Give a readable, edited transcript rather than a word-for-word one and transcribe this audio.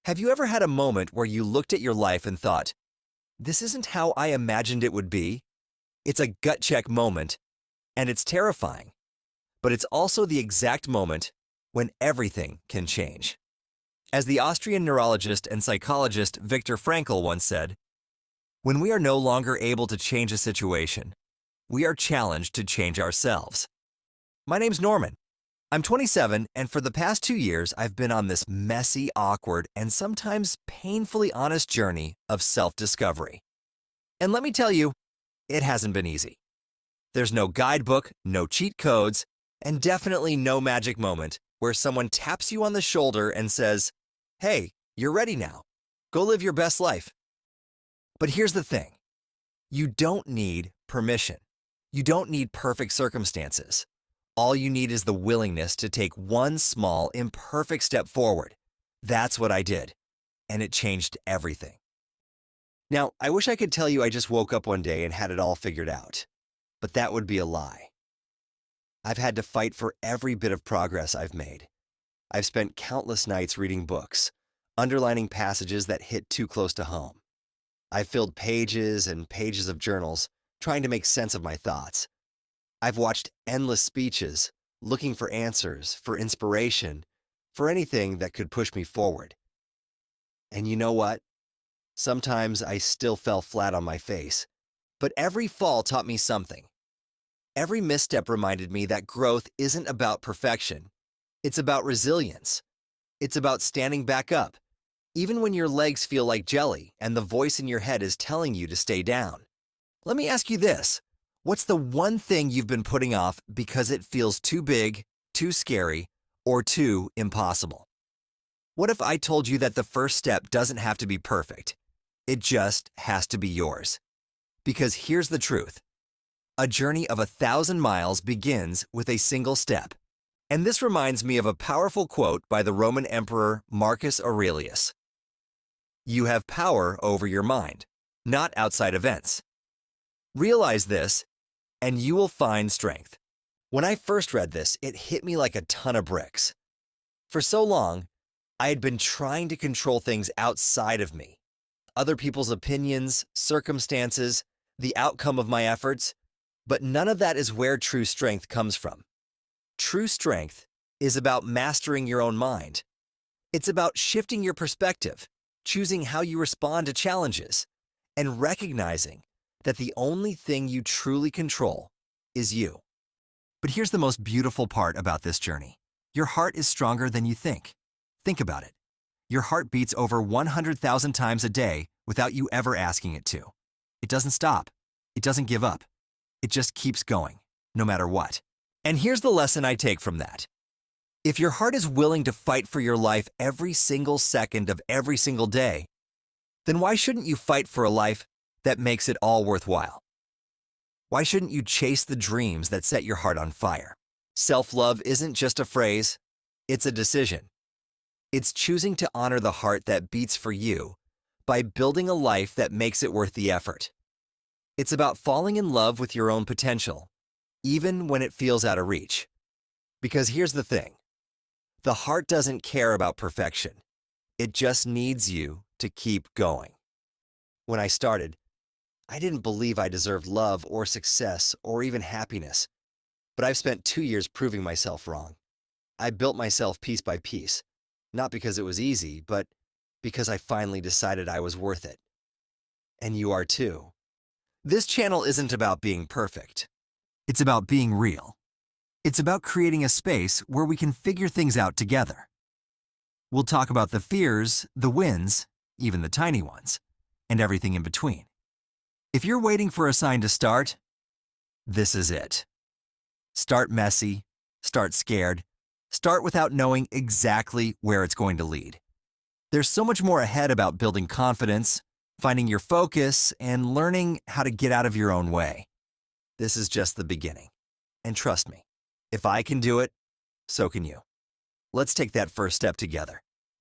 Have you ever had a moment where you looked at your life and thought, this isn't how I imagined it would be? It's a gut check moment, and it's terrifying, but it's also the exact moment when everything can change. As the Austrian neurologist and psychologist Viktor Frankl once said, when we are no longer able to change a situation, we are challenged to change ourselves. My name's Norman. I'm 27, and for the past 2 years, I've been on this messy, awkward, and sometimes painfully honest journey of self-discovery. And let me tell you, it hasn't been easy. There's no guidebook, no cheat codes, and definitely no magic moment where someone taps you on the shoulder and says, hey, you're ready now. Go live your best life. But here's the thing. You don't need permission. You don't need perfect circumstances. All you need is the willingness to take one small, imperfect step forward. That's what I did, and it changed everything. Now, I wish I could tell you I just woke up one day and had it all figured out, but that would be a lie. I've had to fight for every bit of progress I've made. I've spent countless nights reading books, underlining passages that hit too close to home. I've filled pages and pages of journals trying to make sense of my thoughts. I've watched endless speeches, looking for answers, for inspiration, for anything that could push me forward. And you know what? Sometimes I still fell flat on my face, but every fall taught me something. Every misstep reminded me that growth isn't about perfection. It's about resilience. It's about standing back up, even when your legs feel like jelly and the voice in your head is telling you to stay down. Let me ask you this. What's the one thing you've been putting off because it feels too big, too scary, or too impossible? What if I told you that the first step doesn't have to be perfect? It just has to be yours. Because here's the truth. A journey of 1,000 miles begins with a single step. And this reminds me of a powerful quote by the Roman Emperor Marcus Aurelius. You have power over your mind, not outside events. Realize this, and you will find strength. When I first read this, it hit me like a ton of bricks. For so long, I had been trying to control things outside of me. Other people's opinions, circumstances, the outcome of my efforts, but none of that is where true strength comes from. True strength is about mastering your own mind. It's about shifting your perspective, choosing how you respond to challenges, and recognizing that the only thing you truly control is you. But here's the most beautiful part about this journey. Your heart is stronger than you think. Think about it. Your heart beats over 100,000 times a day without you ever asking it to. It doesn't stop. It doesn't give up. It just keeps going, no matter what. And here's the lesson I take from that. If your heart is willing to fight for your life every single second of every single day, then why shouldn't you fight for a life that makes it all worthwhile? Why shouldn't you chase the dreams that set your heart on fire? Self-love isn't just a phrase, it's a decision. It's choosing to honor the heart that beats for you by building a life that makes it worth the effort. It's about falling in love with your own potential, even when it feels out of reach. Because here's the thing. The heart doesn't care about perfection. It just needs you to keep going. When I started, I didn't believe I deserved love or success or even happiness, but I've spent 2 years proving myself wrong. I built myself piece by piece, not because it was easy, but because I finally decided I was worth it. And you are too. This channel isn't about being perfect. It's about being real. It's about creating a space where we can figure things out together. We'll talk about the fears, the wins, even the tiny ones, and everything in between. If you're waiting for a sign to start, this is it. Start messy, start scared, start without knowing exactly where it's going to lead. There's so much more ahead about building confidence, finding your focus, and learning how to get out of your own way. This is just the beginning. And trust me, if I can do it, so can you. Let's take that first step together.